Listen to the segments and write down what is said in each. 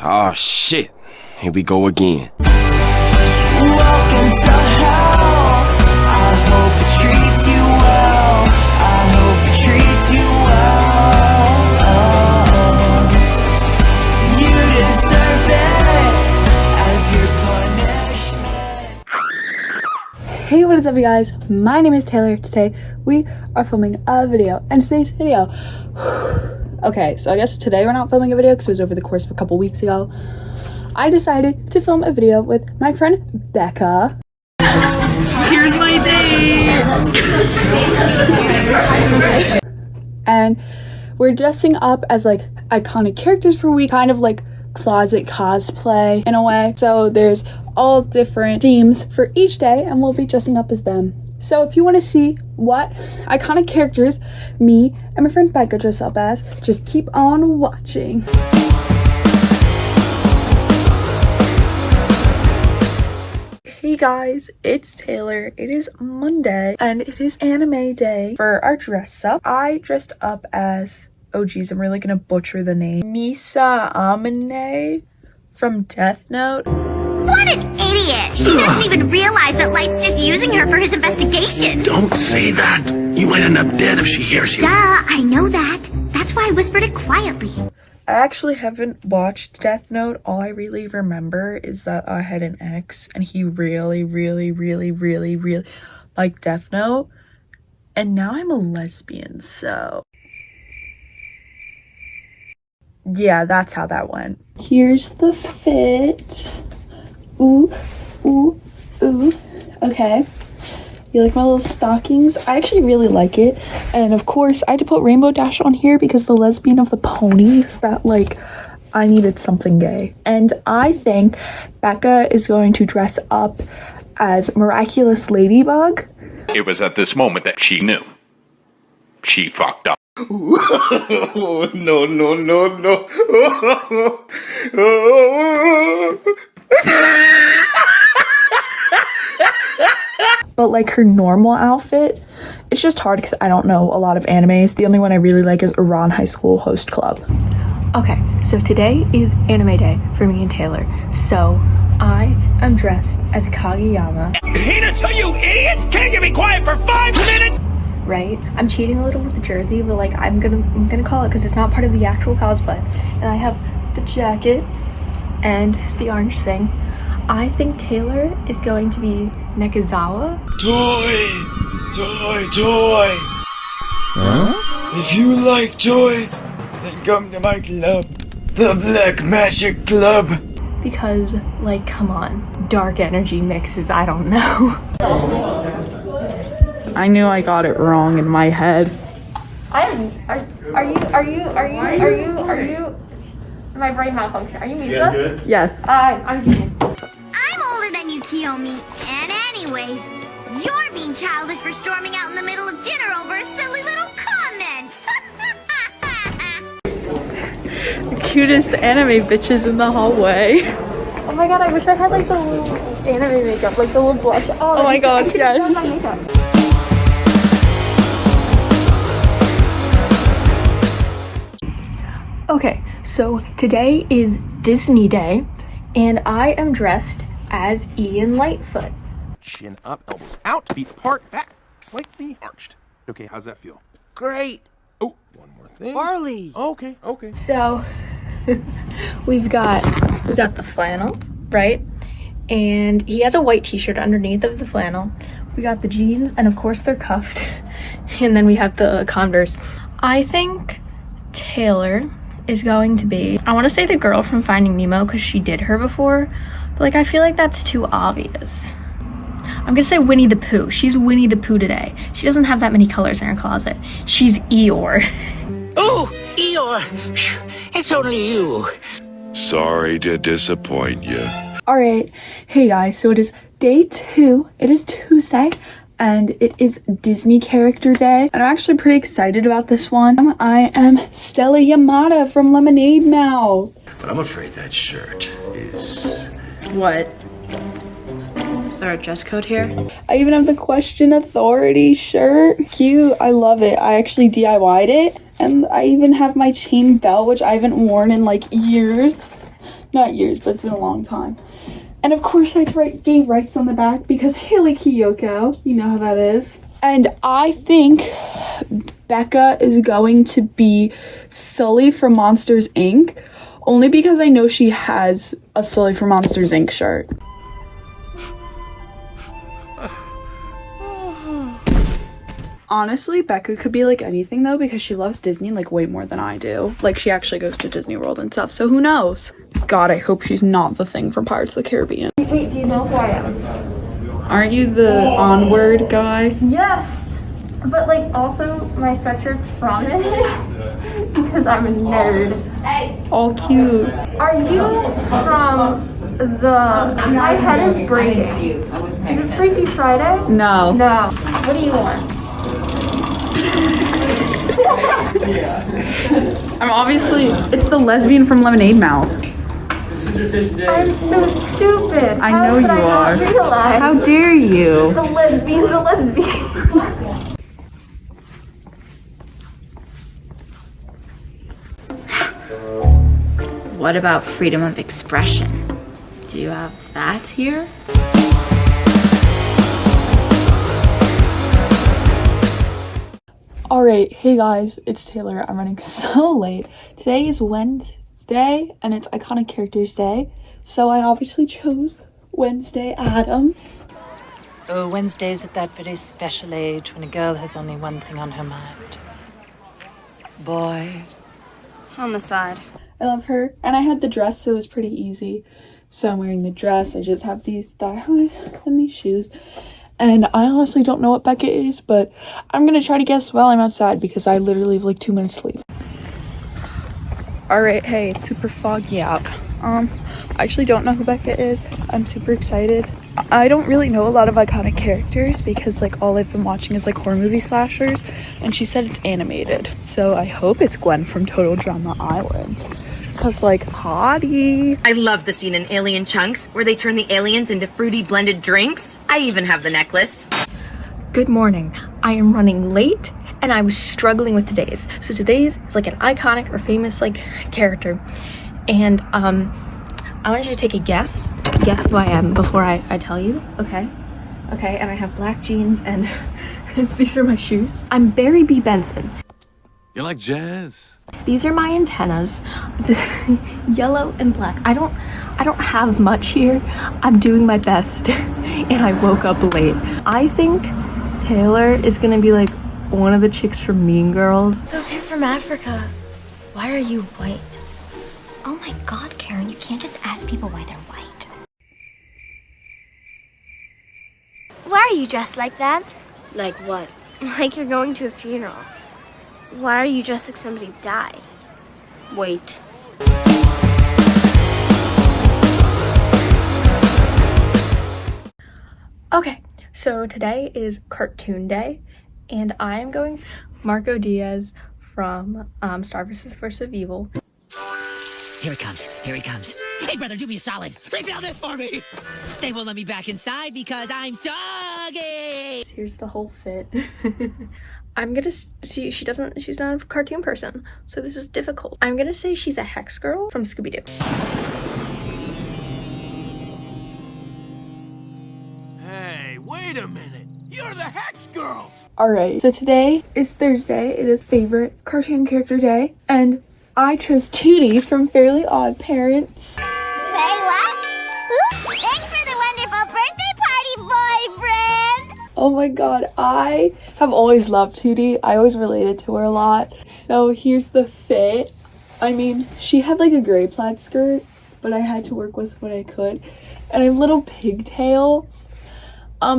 Oh shit, here we go again. Welcome to hell. I hope it treats you well. I hope it treats you well. You deserve it as your punishment. Hey, what is up, you guys? My name is Taylor. Today we are filming a video, and today's video okay, so I guess today we're not filming a video because it was over the course of a couple weeks ago. I decided to film a video with my friend Bekah. Here's my date! And we're dressing up as like iconic characters for a week, kind of like closet cosplay in a way. So there's all different themes for each day, and we'll be dressing up as them. So if you want to see what iconic characters me and my friend Bekah dress up as, just keep on watching. Hey guys, it's Taylor. It is Monday and it is anime day. For our dress up, I dressed up as, oh geez, I'm really gonna butcher the name, Amino from Death Note. What an idiot! She doesn't even realize that Light's just using her for his investigation. Don't say that. You might end up dead if she hears you. Duh, I know that. That's why I whispered it quietly. I actually haven't watched Death Note. All I really remember is that I had an ex and he really liked Death Note. And now I'm a lesbian, so yeah, that's how that went. Here's the fit. Ooh. Okay. You like my little stockings? I actually really like it. And of course, I had to put Rainbow Dash on here because the lesbian of the ponies, that like, I needed something gay. And I think Bekah is going to dress up as Miraculous Ladybug. It was at this moment that she knew. She fucked up. No. But like her normal outfit, it's just hard because I don't know a lot of animes. The only one I really like is Iran High School Host Club. Okay, so today is anime day for me and Taylor. So I am dressed as Kageyama. Hinata, you idiots! Can't you be quiet for 5 minutes? Right? I'm cheating a little with the jersey, but like I'm gonna call it because it's not part of the actual cosplay. And I have the jacket and the orange thing. I think Taylor is going to be Nekizawa. Toy! Huh? If you like toys, then come to my club. The Black Magic Club. Because, like, come on. Dark energy mixes, I don't know. I knew I got it wrong in my head. Are you, my brain malfunction, are you Misa? Yes. I'm genius. I'm older than you, Kiyomi. And anyways, you're being childish for storming out in the middle of dinner over a silly little comment. The cutest anime bitches in the hallway. Oh my god, I wish I had like the little anime makeup, like the little blush. Oh my gosh, yes. My makeup. Okay, so today is Disney Day, and I am dressed as Ian Lightfoot. Chin up, elbows out, feet apart, back slightly arched. Okay, how's that feel? Great. Oh, one more thing. Barley. Okay. So we've got the flannel, right? And he has a white t-shirt underneath of the flannel. We got the jeans, and of course they're cuffed. And then we have the Converse. I think Taylor is going to be, I want to say the girl from Finding Nemo because she did her before, but like I feel like that's too obvious. I'm gonna say Winnie the Pooh. She's Winnie the Pooh today. She doesn't have that many colors in her closet. She's Eeyore. Oh, Eeyore, it's only you. Sorry to disappoint you. Alright, hey guys, so it is day 2. It is Tuesday. And it is Disney Character Day. And I'm actually pretty excited about this one. I am Stella Yamada from Lemonade Mouth. But I'm afraid that shirt is... What? Is there a dress code here? I even have the Question Authority shirt. Cute, I love it. I actually DIY'd it. And I even have my chain belt, which I haven't worn in like years. not years, but it's been a long time. And of course I had to write gay rights on the back because Haley Kiyoko, you know how that is. And I think Bekah is going to be Sully from Monsters Inc. Only because I know she has a Sully from Monsters Inc. shirt. Honestly, Bekah could be like anything though, because she loves Disney like way more than I do. Like she actually goes to Disney World and stuff, so who knows? God, I hope she's not the Thing from Pirates of the Caribbean. Wait, do you know who I am? Aren't you the Onward guy? Yes! But like also my sweatshirt's from it because I'm a nerd. All cute. Are you from my head is breaking. Is it Freaky Friday? No. No. What do you want? I'm obviously, it's the lesbian from Lemonade Mouth. I'm so stupid. I know you are. Realize How dare you? the lesbian's a lesbian. What about freedom of expression? Do you have that here? Alright, hey guys, it's Taylor. I'm running so late. Today is Wednesday, and it's Iconic Characters Day, so I obviously chose Wednesday Addams. Oh, Wednesday's at that very special age when a girl has only one thing on her mind. Boys. Homicide. I love her, and I had the dress, so it was pretty easy. So I'm wearing the dress, I just have these thigh highs and these shoes. And I honestly don't know what Bekah is, but I'm gonna try to guess while I'm outside because I literally have like 2 minutes to leave. Alright, hey, it's super foggy out. I actually don't know who Bekah is. I'm super excited. I don't really know a lot of iconic characters because like all I've been watching is like horror movie slashers, and she said it's animated. So I hope it's Gwen from Total Drama Island. Cause like, hottie. I love the scene in Alien Chunks where they turn the aliens into fruity blended drinks. I even have the necklace. Good morning. I am running late and I was struggling with today's. So today's is like an iconic or famous like character. And I want you to take a guess. Guess who I am before I tell you. Okay. Okay, and I have black jeans and these are my shoes. I'm Barry B. Benson. You like jazz? These are my antennas, yellow and black. I don't have much here. I'm doing my best, and I woke up late. I think Taylor is gonna be like one of the chicks from Mean Girls. So if you're from Africa, why are you white? Oh my god, Karen, you can't just ask people why they're white. Why are you dressed like that? Like what? Like you're going to a funeral. Why are you dressed like somebody died? Wait. Okay, so today is Cartoon Day, and I am going Marco Diaz from Star vs. Evil. Here it comes. Here he comes. Hey, brother, do me a solid. Refill this for me. They won't let me back inside because I'm soggy. Here's the whole fit. I'm gonna see, she's not a cartoon person, so this is difficult. I'm gonna say she's a Hex Girl from Scooby-Doo. Hey, wait a minute. You're the Hex Girls. Alright, so today is Thursday. It is favorite cartoon character day, and I chose Tootie from Fairly Odd Parents. Say what? Thanks for the wonderful birthday party, boyfriend! Oh my god, I have always loved Tootie. I always related to her a lot. So here's the fit. I mean, she had like a gray plaid skirt, but I had to work with what I could. And I have little pigtails.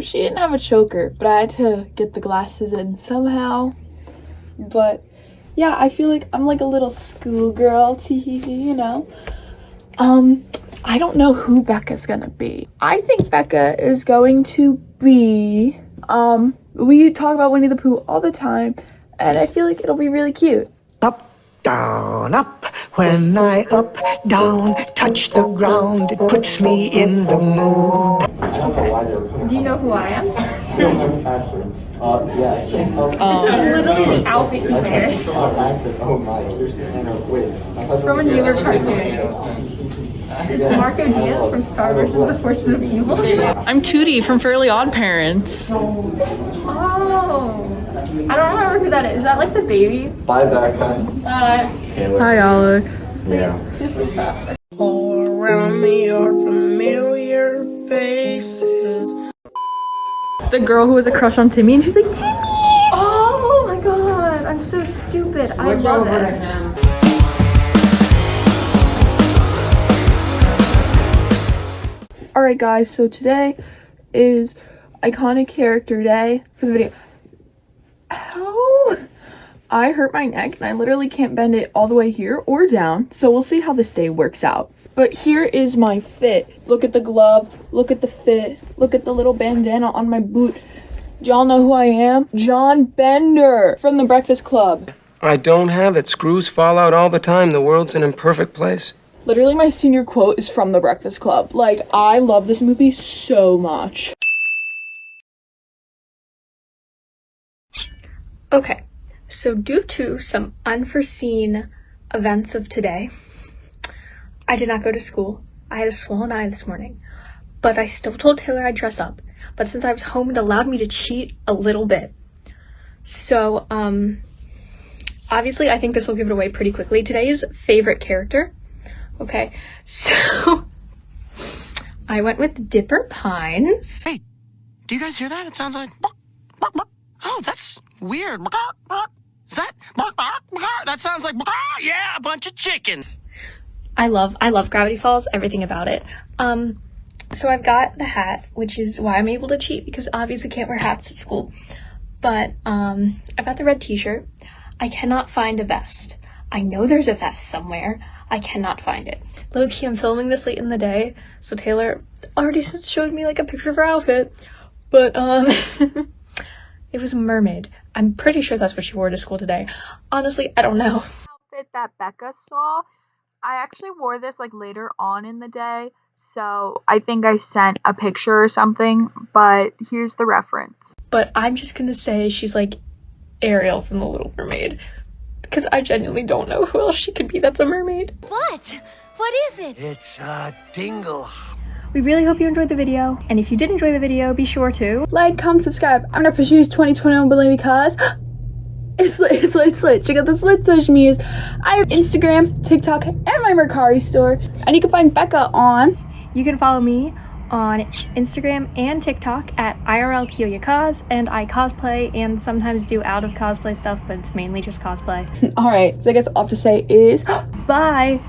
She didn't have a choker, but I had to get the glasses in somehow. But yeah, I feel like I'm like a little schoolgirl, you know. I don't know who Bekah's gonna be. I think Bekah is going to be, we talk about Winnie the Pooh all the time, and I feel like it'll be really cute. Up, down, up. When I up, down, touch the ground, it puts me in the mood. Do you know who I am? This is literally the outfit he wears. It's from a newer cartoon. It's Marco Diaz from Star vs. the Forces of Evil. I'm Tootie from Fairly Odd Parents. Oh, I don't remember who that is. Is that like the baby? Bye, Becca. Hi, Alex. Yeah. All around me are familiar faces. The girl who was a crush on Timmy, and she's like, Timmy! Oh my god, I'm so stupid. I love it. Alright guys, so today is iconic character day for the video. Ow! I hurt my neck and I literally can't bend it all the way here or down, so we'll see how this day works out. But here is my fit. Look at the glove, look at the fit, look at the little bandana on my boot. Do y'all know who I am? John Bender from The Breakfast Club. I don't have it. Screws fall out all the time. The world's an imperfect place. Literally my senior quote is from The Breakfast Club. Like, I love this movie so much. Okay, so due to some unforeseen events of today, I did not go to school. I had a swollen eye this morning, but I still told Taylor I'd dress up. But since I was home, it allowed me to cheat a little bit. So, obviously I think this will give it away pretty quickly. Today's favorite character. Okay, so I went with Dipper Pines. Hey, do you guys hear that? It sounds like... Oh, that's weird. Is that... That sounds like... Yeah, a bunch of chickens. I love Gravity Falls, everything about it. So I've got the hat, which is why I'm able to cheat, because obviously can't wear hats at school. But I've got the red t-shirt. I cannot find a vest. I know there's a vest somewhere. I cannot find it. Low-key, I'm filming this late in the day, so Taylor already showed me like a picture of her outfit. But it was a mermaid. I'm pretty sure that's what she wore to school today. Honestly, I don't know. Outfit that Becca saw, I actually wore this like later on in the day, so I think I sent a picture or something, but here's the reference. But I'm just gonna say she's like Ariel from The Little Mermaid, because I genuinely don't know who else she could be that's a mermaid. What? What is it? It's a dingle. We really hope you enjoyed the video, and if you did enjoy the video, be sure to Like, comment, subscribe. I'm gonna pursue 2021 bullying because it's lit. Check out the lit social medias. I have Instagram, TikTok, and my Mercari store. And you can find Bekah on. You can follow me on Instagram and TikTok at IRL and I cosplay and sometimes do out of cosplay stuff, but it's mainly just cosplay. Alright, so I guess all I have to say is bye!